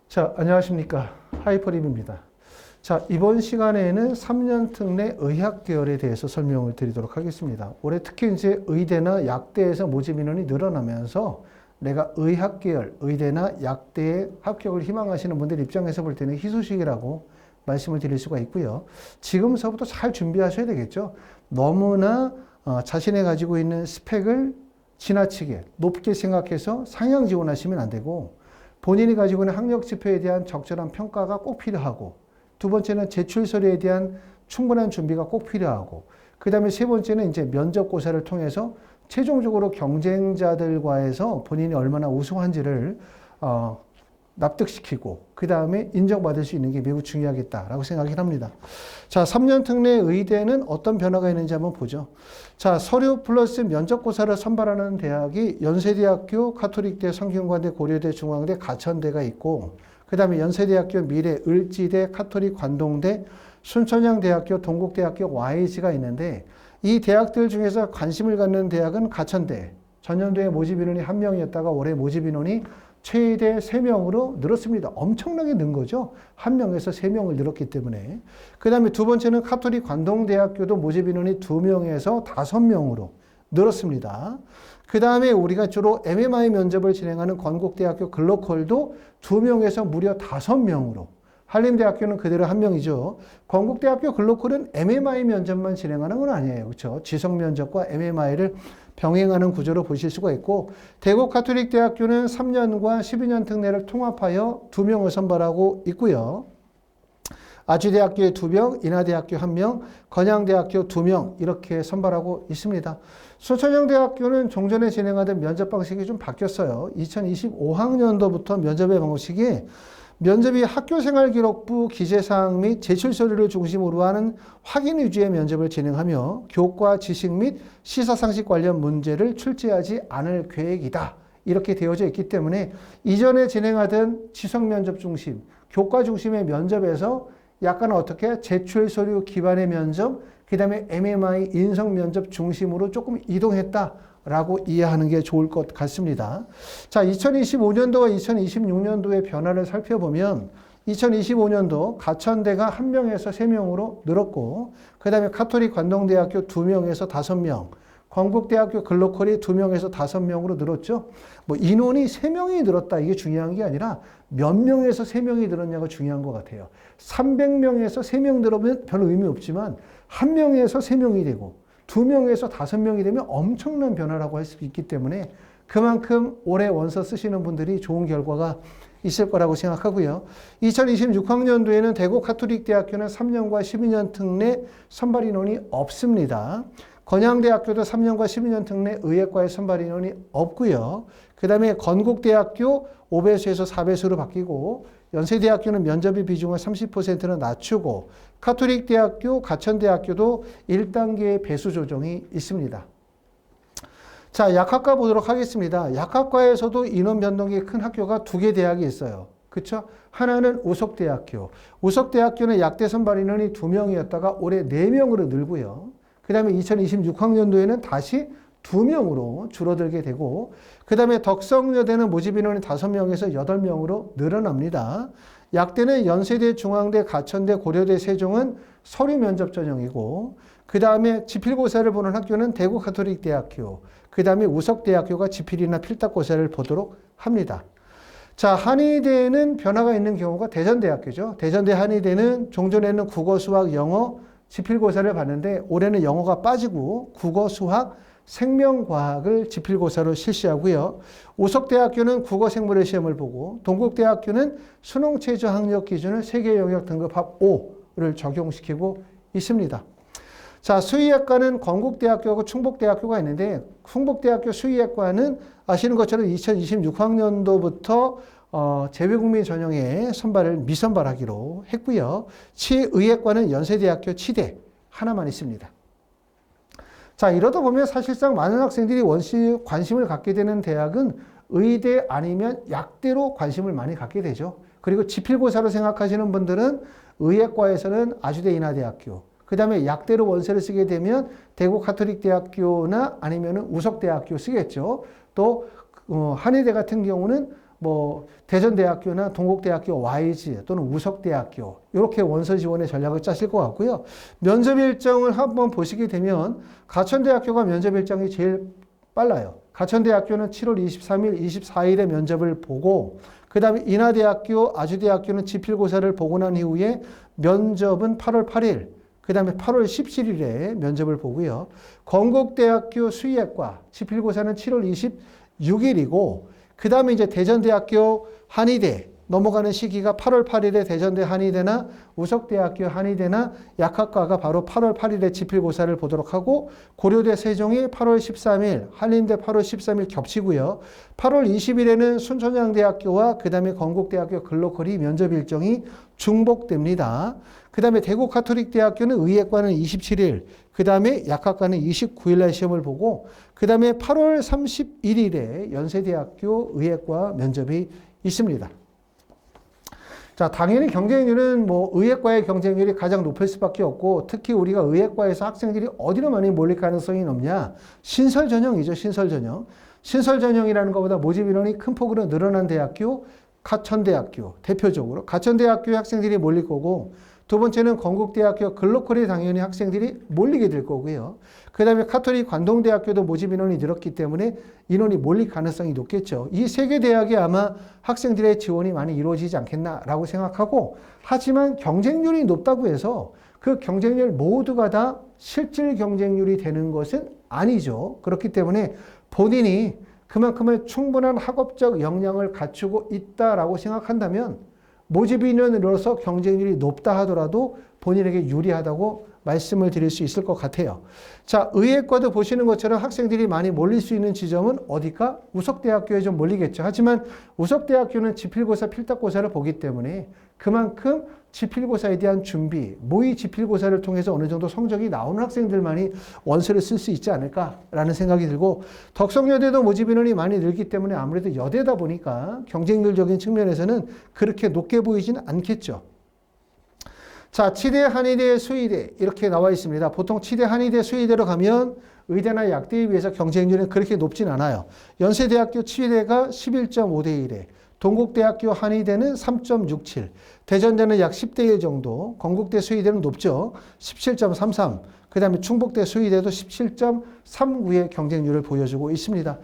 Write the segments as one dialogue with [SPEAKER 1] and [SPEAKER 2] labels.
[SPEAKER 1] 자, 안녕하십니까. 하이퍼립입니다. 자, 이번 시간에는 3년 특례 의학 계열에 대해서 설명을 드리도록 하겠습니다. 올해 특히 이제 의대나 약대에서 모집 인원이 늘어나면서 내가 의학 계열, 의대나 약대에 합격을 희망하시는 분들 입장에서 볼 때는 희소식이라고 말씀을 드릴 수가 있고요. 지금서부터 잘 준비하셔야 되겠죠. 너무나 자신이 가지고 있는 스펙을 지나치게 높게 생각해서 상향 지원하시면 안 되고, 본인이 가지고 있는 학력 지표에 대한 적절한 평가가 꼭 필요하고, 두 번째는 제출 서류에 대한 충분한 준비가 꼭 필요하고, 그 다음에 세 번째는 이제 면접고사를 통해서 최종적으로 경쟁자들과에서 본인이 얼마나 우수한지를 납득시키고 그 다음에 인정받을 수 있는 게 매우 중요하겠다라고 생각을 합니다. 자, 3년 특례 의대는 어떤 변화가 있는지 한번 보죠. 자, 서류 플러스 면접고사를 선발하는 대학이 연세대학교, 가톨릭대, 성균관대, 고려대, 중앙대, 가천대가 있고, 그 다음에 연세대학교, 미래, 을지대, 가톨릭, 관동대, 순천향대학교, 동국대학교, YG가 있는데, 이 대학들 중에서 관심을 갖는 대학은 가천대. 전년도에 모집 인원이 1명이었다가 올해 모집 인원이 최대 3명으로 늘었습니다. 엄청나게 는 거죠. 1명에서 3명을 늘었기 때문에. 그 다음에 두 번째는 가톨릭 관동대학교도 모집 인원이 2명에서 5명으로 늘었습니다. 그 다음에 우리가 주로 MMI 면접을 진행하는 건국대학교 글로컬도 2명에서 무려 5명으로. 한림대학교는 그대로 1명이죠. 건국대학교 글로컬은 MMI 면접만 진행하는 건 아니에요. 그렇죠? 지성 면접과 MMI를 병행하는 구조로 보실 수가 있고, 대구 가톨릭대학교는 3년과 12년 특례를 통합하여 2명을 선발하고 있고요. 아주대학교에 2명, 인하대학교 1명, 건양대학교 2명 이렇게 선발하고 있습니다. 순천향대학교는 종전에 진행하던 면접 방식이 좀 바뀌었어요. 2025학년도부터 면접의 방식이 면접이 학교생활기록부 기재사항 및 제출서류를 중심으로 하는 확인 위주의 면접을 진행하며 교과 지식 및 시사상식 관련 문제를 출제하지 않을 계획이다. 이렇게 되어져 있기 때문에 이전에 진행하던 지성면접 중심, 교과 중심의 면접에서 약간 어떻게 제출서류 기반의 면접, 그 다음에 MMI 인성면접 중심으로 조금 이동했다라고 이해하는 게 좋을 것 같습니다. 자, 2025년도와 2026년도의 변화를 살펴보면 2025년도 가천대가 1명에서 3명으로 늘었고, 그 다음에 가톨릭 관동대학교 2명에서 5명, 건국대학교 글로컬이 2명에서 5명으로 늘었죠. 뭐 인원이 3명이 늘었다 이게 중요한 게 아니라 몇 명에서 3명이 늘었냐가 중요한 것 같아요. 300명에서 3명 늘으면 별 의미 없지만 1명에서 3명이 되고 2명에서 5명이 되면 엄청난 변화라고 할 수 있기 때문에 그만큼 올해 원서 쓰시는 분들이 좋은 결과가 있을 거라고 생각하고요. 2026학년도에는 대구 가톨릭대학교는 3년과 12년 특례 선발 인원이 없습니다. 건양대학교도 3년과 12년 특례 의예과의 선발 인원이 없고요. 그 다음에 건국대학교 5배수에서 4배수로 바뀌고, 연세대학교는 면접의 비중을 30%는 낮추고, 가톨릭대학교, 가천대학교도 1단계의 배수 조정이 있습니다. 자, 약학과 보도록 하겠습니다. 약학과에서도 인원 변동이 큰 학교가 2개 대학이 있어요. 그렇죠? 하나는 우석대학교. 우석대학교는 약대 선발 인원이 2명이었다가 올해 4명으로 늘고요. 그 다음에 2026학년도에는 다시 2명으로 줄어들게 되고, 그 다음에 덕성여대는 모집 인원이 5명에서 8명으로 늘어납니다. 약대는 연세대, 중앙대, 가천대, 고려대, 세종은 서류 면접 전형이고, 그 다음에 지필고사를 보는 학교는 대구 가톨릭대학교, 그 다음에 우석대학교가 지필이나 필탁고사를 보도록 합니다. 자, 한의대는 변화가 있는 경우가 대전대학교죠. 대전대 한의대는 종전에는 국어, 수학, 영어, 지필고사를 봤는데 올해는 영어가 빠지고 국어, 수학, 생명과학을 지필고사로 실시하고요. 우석대학교는 국어, 생물의 시험을 보고, 동국대학교는 수능 최저 학력 기준을 세계 영역 등급합 5를 적용시키고 있습니다. 자, 수의학과는 건국대학교하고 충북대학교가 있는데, 충북대학교 수의학과는 아시는 것처럼 2026학년도부터 재외국민 전형의 선발을 미선발하기로 했고요. 치의학과는 연세대학교 치대 하나만 있습니다. 자, 이러다 보면 사실상 많은 학생들이 관심을 갖게 되는 대학은 의대 아니면 약대로 관심을 많이 갖게 되죠. 그리고 지필고사로 생각하시는 분들은 의학과에서는 아주대 인하대학교, 그 다음에 약대로 원서를 쓰게 되면 대구 가톨릭대학교나 아니면 우석대학교 쓰겠죠. 또 한의대 같은 경우는 뭐 대전대학교나 동국대학교 YG 또는 우석대학교 이렇게 원서 지원의 전략을 짜실 것 같고요. 면접 일정을 한번 보시게 되면 가천대학교가 면접 일정이 제일 빨라요. 가천대학교는 7월 23일, 24일에 면접을 보고 그 다음에 인하대학교, 아주대학교는 지필고사를 보고 난 이후에 면접은 8월 8일, 그 다음에 8월 17일에 면접을 보고요. 건국대학교 수의학과 지필고사는 7월 26일이고 그 다음에 이제 대전대학교 한의대 넘어가는 시기가 8월 8일에 대전대 한의대나 우석대학교 한의대나 약학과가 바로 8월 8일에 지필고사를 보도록 하고 고려대 세종이 8월 13일, 한림대 8월 13일 겹치고요. 8월 20일에는 순천향대학교와 그 다음에 건국대학교 글로컬이 면접 일정이 중복됩니다. 그 다음에 대구가톨릭대학교는 의예과는 27일, 그 다음에 약학과는 29일날 시험을 보고 그 다음에 8월 31일에 연세대학교 의예과 면접이 있습니다. 자, 당연히 경쟁률은 뭐 의예과의 경쟁률이 가장 높을 수밖에 없고 특히 우리가 의예과에서 학생들이 어디로 많이 몰릴 가능성이 높냐? 신설 전형이죠. 신설 전형. 신설 전형이라는 것보다 모집 인원이 큰 폭으로 늘어난 대학교, 가천대학교 대표적으로 가천대학교의 학생들이 몰릴 거고 두 번째는 건국대학교 글로컬에 당연히 학생들이 몰리게 될 거고요. 그 다음에 카톨릭 관동대학교도 모집 인원이 늘었기 때문에 인원이 몰릴 가능성이 높겠죠. 이 세 개 대학이 아마 학생들의 지원이 많이 이루어지지 않겠나라고 생각하고 하지만 경쟁률이 높다고 해서 그 경쟁률 모두가 다 실질 경쟁률이 되는 것은 아니죠. 그렇기 때문에 본인이 그만큼의 충분한 학업적 역량을 갖추고 있다라고 생각한다면 모집 인원으로서 경쟁률이 높다 하더라도 본인에게 유리하다고 말씀을 드릴 수 있을 것 같아요. 자, 의예과도 보시는 것처럼 학생들이 많이 몰릴 수 있는 지점은 어디가? 우석대학교에 좀 몰리겠죠. 하지만 우석대학교는 지필고사, 필탁고사를 보기 때문에 그만큼 지필고사에 대한 준비, 모의 지필고사를 통해서 어느 정도 성적이 나오는 학생들만이 원서를 쓸 수 있지 않을까라는 생각이 들고 덕성여대도 모집 인원이 많이 늘기 때문에 아무래도 여대다 보니까 경쟁률적인 측면에서는 그렇게 높게 보이지는 않겠죠. 자, 치대, 한의대, 수의대 이렇게 나와 있습니다. 보통 치대, 한의대, 수의대로 가면 의대나 약대에 비해서 경쟁률은 그렇게 높진 않아요. 연세대학교 치대가 11.5대 1에 동국대학교 한의대는 3.67, 대전대는 약 10대 1 정도, 건국대 수의대는 높죠. 17.33, 그 다음에 충북대 수의대도 17.39의 경쟁률을 보여주고 있습니다.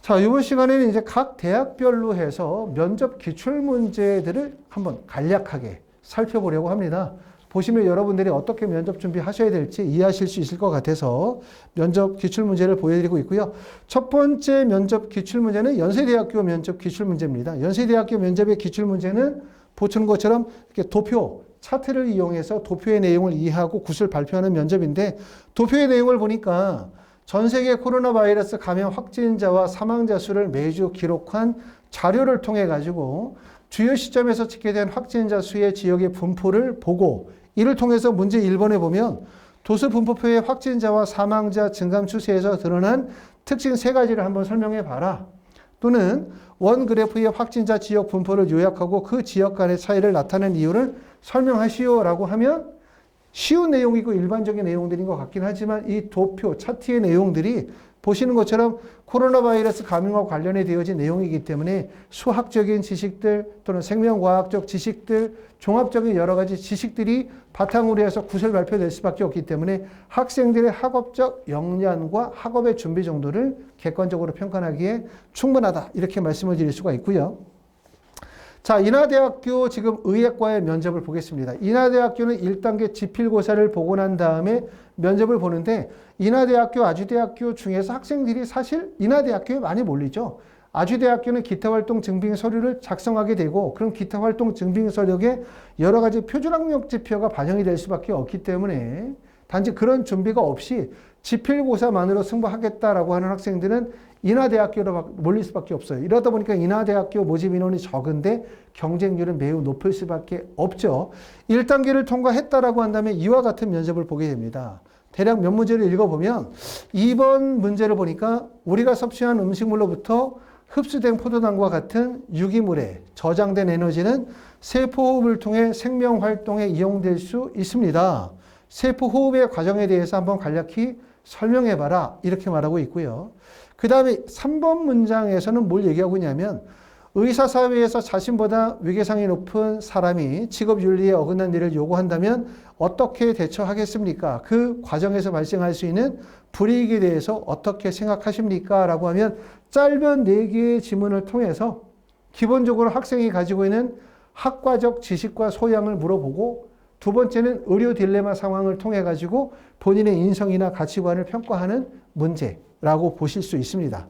[SPEAKER 1] 자, 이번 시간에는 이제 각 대학별로 해서 면접 기출문제들을 한번 간략하게 살펴보려고 합니다. 보시면 여러분들이 어떻게 면접 준비하셔야 될지 이해하실 수 있을 것 같아서 면접 기출문제를 보여드리고 있고요. 첫 번째 면접 기출문제는 연세대학교 면접 기출문제입니다. 연세대학교 면접의 기출문제는 보시는 것처럼 이렇게 도표, 차트를 이용해서 도표의 내용을 이해하고 구술 발표하는 면접인데 도표의 내용을 보니까 전 세계 코로나 바이러스 감염 확진자와 사망자 수를 매주 기록한 자료를 통해 가지고 주요 시점에서 집계된 확진자 수의 지역의 분포를 보고 이를 통해서 문제 1번에 보면 도수 분포표의 확진자와 사망자 증감 추세에서 드러난 특징 3가지를 한번 설명해 봐라. 또는 원 그래프의 확진자 지역 분포를 요약하고 그 지역 간의 차이를 나타낸 이유를 설명하시오라고 하면 쉬운 내용이고 일반적인 내용들인 것 같긴 하지만 이 도표, 차트의 내용들이 보시는 것처럼 코로나 바이러스 감염과 관련해 되어진 내용이기 때문에 수학적인 지식들 또는 생명과학적 지식들, 종합적인 여러 가지 지식들이 바탕으로 해서 구술 발표될 수밖에 없기 때문에 학생들의 학업적 역량과 학업의 준비 정도를 객관적으로 평가하기에 충분하다. 이렇게 말씀을 드릴 수가 있고요. 자, 인하대학교 지금 의예과의 면접을 보겠습니다. 인하대학교는 1단계 지필고사를 보고 난 다음에 면접을 보는데 인하대학교, 아주대학교 중에서 학생들이 사실 인하대학교에 많이 몰리죠. 아주대학교는 기타활동 증빙 서류를 작성하게 되고 그럼 기타활동 증빙 서류에 여러 가지 표준학력 지표가 반영이 될 수밖에 없기 때문에 단지 그런 준비가 없이 지필고사만으로 승부하겠다라고 하는 학생들은 인하대학교로 몰릴 수밖에 없어요. 이러다 보니까 인하대학교 모집 인원이 적은데 경쟁률은 매우 높을 수밖에 없죠. 1단계를 통과했다라고 한다면 이와 같은 면접을 보게 됩니다. 대략 몇 문제를 읽어보면 2번 문제를 보니까 우리가 섭취한 음식물로부터 흡수된 포도당과 같은 유기물에 저장된 에너지는 세포호흡을 통해 생명활동에 이용될 수 있습니다. 세포호흡의 과정에 대해서 한번 간략히 설명해봐라. 이렇게 말하고 있고요. 그 다음에 3번 문장에서는 뭘 얘기하고 있냐면 의사사회에서 자신보다 위계상이 높은 사람이 직업윤리에 어긋난 일을 요구한다면 어떻게 대처하겠습니까? 그 과정에서 발생할 수 있는 불이익에 대해서 어떻게 생각하십니까? 라고 하면 짧은 4개의 지문을 통해서 기본적으로 학생이 가지고 있는 학과적 지식과 소양을 물어보고, 두 번째는 의료 딜레마 상황을 통해 가지고 본인의 인성이나 가치관을 평가하는 문제라고 보실 수 있습니다.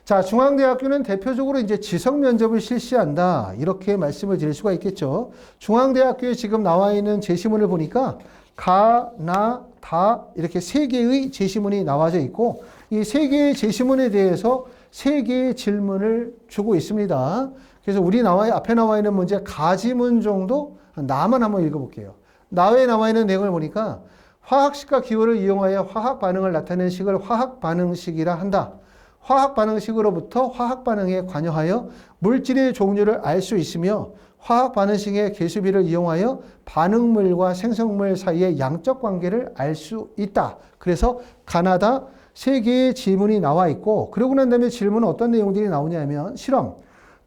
[SPEAKER 1] 자, 중앙대학교는 대표적으로 이제 지성 면접을 실시한다, 이렇게 말씀을 드릴 수가 있겠죠. 중앙대학교에 지금 나와 있는 제시문을 보니까 가, 나, 다 이렇게 3개의 제시문이 나와져 있고, 이 3개의 제시문에 대해서 3개의 질문을 주고 있습니다. 그래서 앞에 나와 있는 문제 가지문 정도 나만 한번 읽어볼게요. 나에 나와 있는 내용을 보니까 화학식과 기호를 이용하여 화학 반응을 나타내는 식을 화학 반응식이라 한다. 화학 반응식으로부터 화학 반응에 관여하여 물질의 종류를 알 수 있으며, 화학 반응식의 개수비를 이용하여 반응물과 생성물 사이의 양적 관계를 알 수 있다. 그래서 가나다 3개의 질문이 나와 있고, 그러고 난 다음에 질문은 어떤 내용들이 나오냐면, 실험.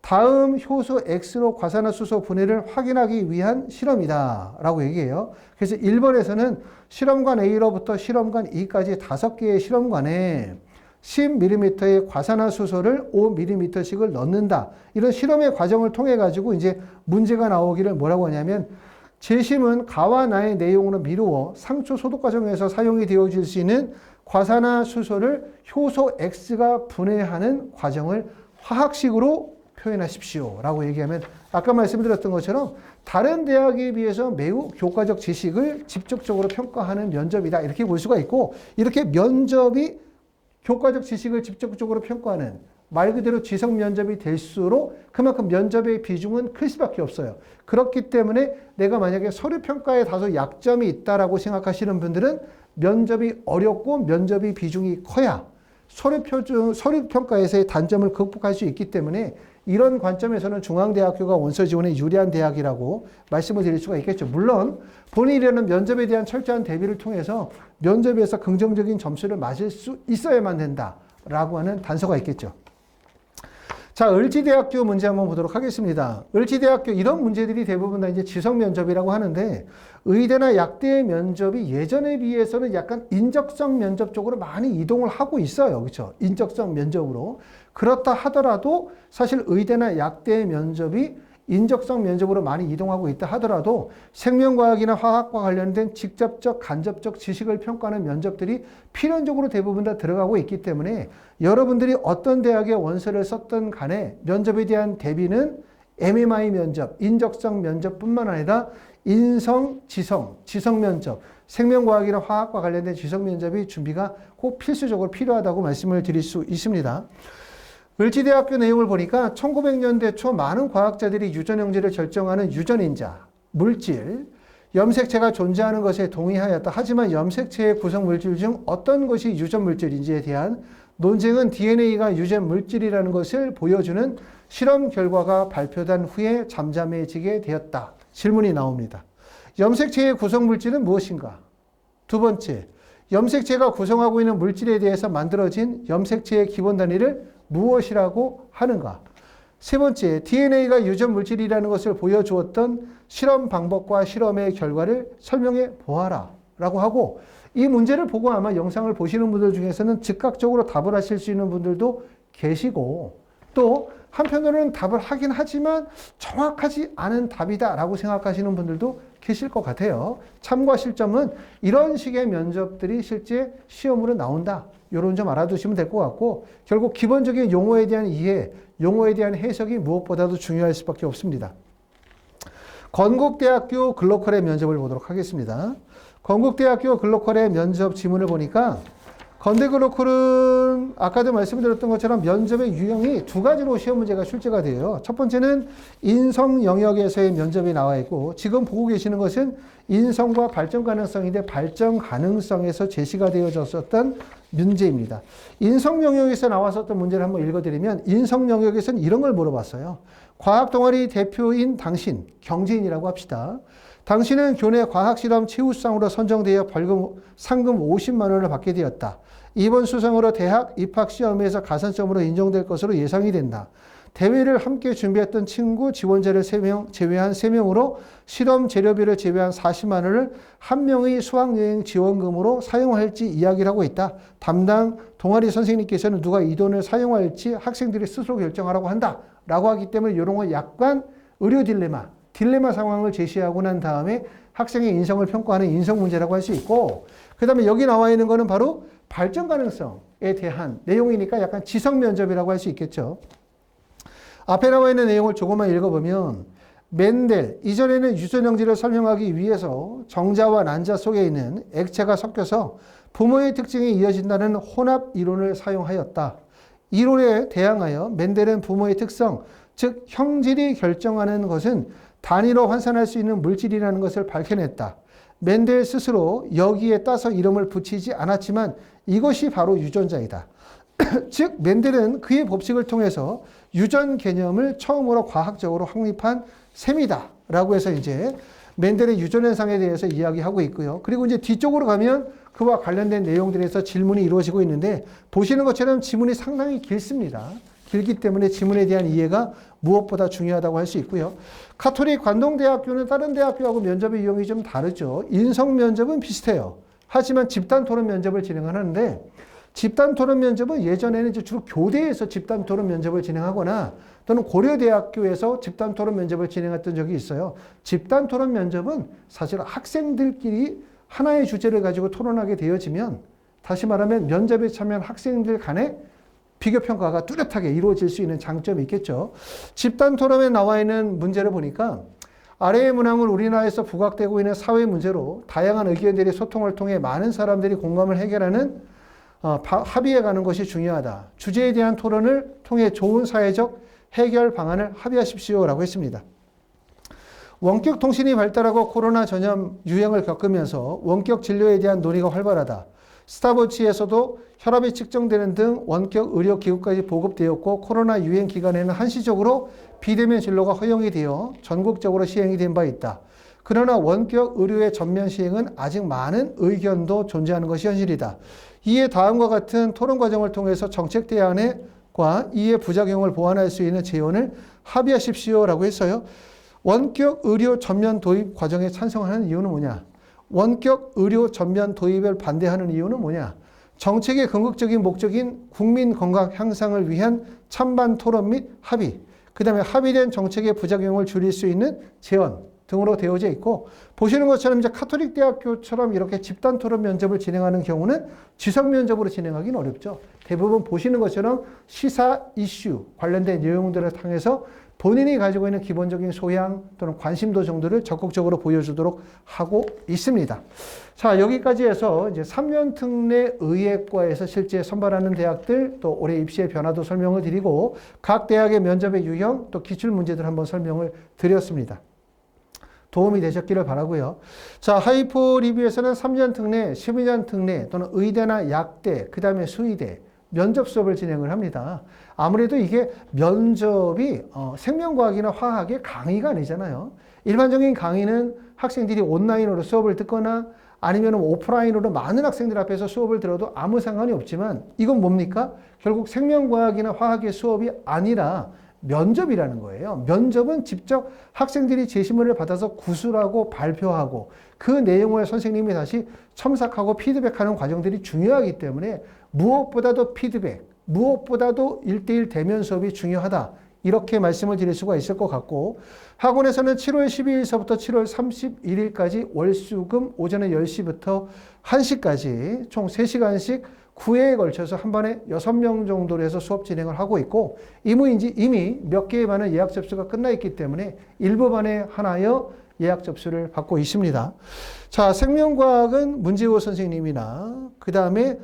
[SPEAKER 1] 다음 효소 X로 과산화수소 분해를 확인하기 위한 실험이다 라고 얘기해요. 그래서 1번에서는 실험관 A로부터 실험관 E까지 5개의 실험관에 10mm의 과산화수소를 5mm씩을 넣는다. 이런 실험의 과정을 통해 가지고 이제 문제가 나오기를 뭐라고 하냐면, 제심은 가와 나의 내용으로 미루어 상초 소독 과정에서 사용이 되어질 수 있는 과산화수소를 효소 X가 분해하는 과정을 화학식으로 표현하십시오 라고 얘기하면, 아까 말씀드렸던 것처럼 다른 대학에 비해서 매우 교과적 지식을 직접적으로 평가하는 면접이다, 이렇게 볼 수가 있고, 이렇게 면접이 교과적 지식을 직접적으로 평가하는, 말 그대로 지성 면접이 될수록 그만큼 면접의 비중은 클 수밖에 없어요. 그렇기 때문에 내가 만약에 서류 평가에 다소 약점이 있다라고 생각하시는 분들은 면접이 어렵고 면접의 비중이 커야 서류 평가에서의 단점을 극복할 수 있기 때문에, 이런 관점에서는 중앙대학교가 원서 지원에 유리한 대학이라고 말씀을 드릴 수가 있겠죠. 물론 본인이라는 면접에 대한 철저한 대비를 통해서 면접에서 긍정적인 점수를 맞을 수 있어야만 된다라고 하는 단서가 있겠죠. 자, 을지대학교 문제 한번 보도록 하겠습니다. 을지대학교 이런 문제들이 대부분 다 이제 지성 면접이라고 하는데, 의대나 약대 면접이 예전에 비해서는 약간 인적성 면접 쪽으로 많이 이동을 하고 있어요. 그렇죠? 인적성 면접으로. 그렇다 하더라도 사실 의대나 약대 면접이 인적성 면접으로 많이 이동하고 있다 하더라도 생명과학이나 화학과 관련된 직접적, 간접적 지식을 평가하는 면접들이 필연적으로 대부분 다 들어가고 있기 때문에, 여러분들이 어떤 대학에 원서를 썼든 간에 면접에 대한 대비는 MMI 면접, 인적성 면접뿐만 아니라 인성, 지성 면접, 생명과학이나 화학과 관련된 지성 면접이 준비가 꼭 필수적으로 필요하다고 말씀을 드릴 수 있습니다. 을지대학교 내용을 보니까 1900년대 초 많은 과학자들이 유전형질을 결정하는 유전인자, 물질, 염색체가 존재하는 것에 동의하였다. 하지만 염색체의 구성 물질 중 어떤 것이 유전 물질인지에 대한 논쟁은 DNA가 유전 물질이라는 것을 보여주는 실험 결과가 발표된 후에 잠잠해지게 되었다. 질문이 나옵니다. 염색체의 구성 물질은 무엇인가? 두 번째, 염색체가 구성하고 있는 물질에 대해서 만들어진 염색체의 기본 단위를 무엇이라고 하는가? 세 번째, DNA가 유전 물질이라는 것을 보여주었던 실험 방법과 실험의 결과를 설명해 보아라 라고 하고, 이 문제를 보고 아마 영상을 보시는 분들 중에서는 즉각적으로 답을 하실 수 있는 분들도 계시고, 또 한편으로는 답을 하긴 하지만 정확하지 않은 답이다 라고 생각하시는 분들도 계실 것 같아요. 참고하실 점은 이런 식의 면접들이 실제 시험으로 나온다, 이런 점 알아두시면 될 것 같고, 결국 기본적인 용어에 대한 이해, 용어에 대한 해석이 무엇보다도 중요할 수밖에 없습니다. 건국대학교 글로컬의 면접을 보도록 하겠습니다. 건국대학교 글로컬의 면접 지문을 보니까, 건대 글로컬은 아까도 말씀드렸던 것처럼 면접의 유형이 2가지로 시험 문제가 출제가 돼요. 첫 번째는 인성 영역에서의 면접이 나와 있고, 지금 보고 계시는 것은 인성과 발전 가능성인데 발전 가능성에서 제시가 되어졌었던 문제입니다. 인성 영역에서 나왔었던 문제를 한번 읽어드리면, 인성 영역에서는 이런 걸 물어봤어요. 과학 동아리 대표인 당신, 경제인이라고 합시다. 당신은 교내 과학실험 최우수상으로 선정되어 상금 50만 원을 받게 되었다. 이번 수상으로 대학 입학 시험에서 가산점으로 인정될 것으로 예상이 된다. 대회를 함께 준비했던 친구 지원자를 3명 제외한 3명으로 실험 재료비를 제외한 40만 원을 한 명의 수학여행 지원금으로 사용할지 이야기를 하고 있다. 담당 동아리 선생님께서는 누가 이 돈을 사용할지 학생들이 스스로 결정하라고 한다. 라고 하기 때문에 이런 건 약간 의료 딜레마 상황을 제시하고 난 다음에 학생의 인성을 평가하는 인성 문제라고 할 수 있고, 그 다음에 여기 나와 있는 거는 바로 발전 가능성에 대한 내용이니까 약간 지성 면접이라고 할 수 있겠죠. 앞에 나와 있는 내용을 조금만 읽어보면 멘델, 이전에는 유전형질을 설명하기 위해서 정자와 난자 속에 있는 액체가 섞여서 부모의 특징이 이어진다는 혼합 이론을 사용하였다. 이론에 대항하여 멘델은 부모의 특성, 즉 형질이 결정하는 것은 단위로 환산할 수 있는 물질이라는 것을 밝혀냈다. 멘델 스스로 여기에 따서 이름을 붙이지 않았지만 이것이 바로 유전자이다. 즉 멘델은 그의 법칙을 통해서 유전 개념을 처음으로 과학적으로 확립한 셈이다 라고 해서 이제 멘델의 유전 현상에 대해서 이야기하고 있고요. 그리고 이제 뒤쪽으로 가면 그와 관련된 내용들에서 질문이 이루어지고 있는데 보시는 것처럼 지문이 상당히 길습니다. 길기 때문에 지문에 대한 이해가 무엇보다 중요하다고 할 수 있고요. 가톨릭 관동대학교는 다른 대학교하고 면접의 유형이 좀 다르죠. 인성 면접은 비슷해요. 하지만 집단 토론 면접을 진행하는데 집단 토론 면접은 예전에는 이제 주로 교대에서 집단 토론 면접을 진행하거나 또는 고려대학교에서 집단 토론 면접을 진행했던 적이 있어요. 집단 토론 면접은 사실 학생들끼리 하나의 주제를 가지고 토론하게 되어지면 다시 말하면 면접에 참여한 학생들 간의 비교평가가 뚜렷하게 이루어질 수 있는 장점이 있겠죠. 집단 토론에 나와 있는 문제를 보니까 아래의 문항을 우리나라에서 부각되고 있는 사회 문제로 다양한 의견들의 소통을 통해 많은 사람들이 공감을 해결하는 합의해 가는 것이 중요하다. 주제에 대한 토론을 통해 좋은 사회적 해결 방안을 합의하십시오라고 했습니다. 원격 통신이 발달하고 코로나 전염 유행을 겪으면서 원격 진료에 대한 논의가 활발하다. 스타버치에서도 혈압이 측정되는 등 원격 의료기구까지 보급되었고 코로나 유행 기간에는 한시적으로 비대면 진료가 허용이 되어 전국적으로 시행이 된 바 있다. 그러나 원격 의료의 전면 시행은 아직 많은 의견도 존재하는 것이 현실이다. 이에 다음과 같은 토론 과정을 통해서 정책 대안과 이의 부작용을 보완할 수 있는 제언을 합의하십시오라고 했어요. 원격 의료 전면 도입 과정에 찬성하는 이유는 뭐냐? 원격 의료 전면 도입을 반대하는 이유는 뭐냐? 정책의 궁극적인 목적인 국민 건강 향상을 위한 찬반 토론 및 합의, 그 다음에 합의된 정책의 부작용을 줄일 수 있는 제언 등으로 되어져 있고, 보시는 것처럼 이제 카톨릭 대학교처럼 이렇게 집단 토론 면접을 진행하는 경우는 지성 면접으로 진행하기는 어렵죠. 대부분 보시는 것처럼 시사 이슈 관련된 내용들을 통해서 본인이 가지고 있는 기본적인 소양 또는 관심도 정도를 적극적으로 보여주도록 하고 있습니다. 자, 여기까지 해서 이제 3년 특례 의예과에서 실제 선발하는 대학들 또 올해 입시의 변화도 설명을 드리고 각 대학의 면접의 유형 또 기출 문제들 한번 설명을 드렸습니다. 도움이 되셨기를 바라고요. 자, 하이포 리뷰에서는 3년 특례, 12년 특례 또는 의대나 약대, 그 다음에 수의대 면접 수업을 진행을 합니다. 아무래도 이게 면접이 생명과학이나 화학의 강의가 아니잖아요. 일반적인 강의는 학생들이 온라인으로 수업을 듣거나 아니면 오프라인으로 많은 학생들 앞에서 수업을 들어도 아무 상관이 없지만 이건 뭡니까? 결국 생명과학이나 화학의 수업이 아니라 면접이라는 거예요. 면접은 직접 학생들이 제시문을 받아서 구술하고 발표하고 그 내용을 선생님이 다시 첨삭하고 피드백하는 과정들이 중요하기 때문에 무엇보다도 피드백, 무엇보다도 1:1 대면 수업이 중요하다. 이렇게 말씀을 드릴 수가 있을 것 같고 학원에서는 7월 12일서부터 7월 31일까지 월수금 오전에 10시부터 1시까지 총 3시간씩 9회에 걸쳐서 한 번에 6명 정도로 해서 수업 진행을 하고 있고 이미 몇 개의 반은 예약 접수가 끝나 있기 때문에 일부 반에 한하여 예약 접수를 받고 있습니다. 자, 생명과학은 문재호 선생님이나 그 다음에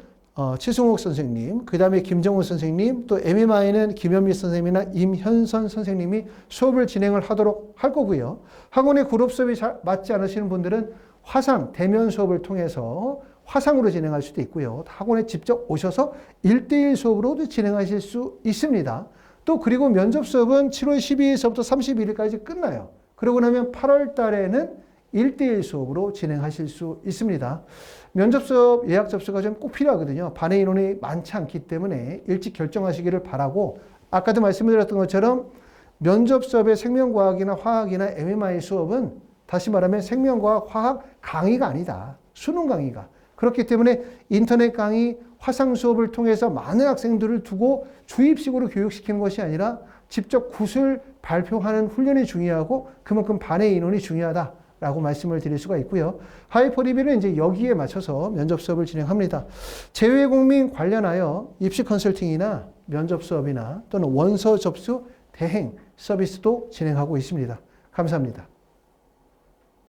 [SPEAKER 1] 최승욱 선생님, 그 다음에 김정우 선생님, 또 MMI는 김현미 선생님이나 임현선 선생님이 수업을 진행을 하도록 할 거고요. 학원의 그룹 수업이 잘 맞지 않으시는 분들은 화상, 대면 수업을 통해서 화상으로 진행할 수도 있고요. 학원에 직접 오셔서 1:1 수업으로도 진행하실 수 있습니다. 또 그리고 면접 수업은 7월 12일서부터 31일까지 끝나요. 그러고 나면 8월 달에는 1:1 수업으로 진행하실 수 있습니다. 면접 수업 예약 접수가 좀 꼭 필요하거든요. 반의 인원이 많지 않기 때문에 일찍 결정하시기를 바라고 아까도 말씀드렸던 것처럼 면접 수업의 생명과학이나 화학이나 MMI 수업은 다시 말하면 생명과학, 화학 강의가 아니다. 수능 강의가. 그렇기 때문에 인터넷 강의, 화상 수업을 통해서 많은 학생들을 두고 주입식으로 교육시키는 것이 아니라 직접 굿을 발표하는 훈련이 중요하고 그만큼 반의 인원이 중요하다라고 말씀을 드릴 수가 있고요. 하이퍼리뷰는 이제 여기에 맞춰서 면접 수업을 진행합니다. 재외국민 관련하여 입시 컨설팅이나 면접 수업이나 또는 원서 접수 대행 서비스도 진행하고 있습니다. 감사합니다.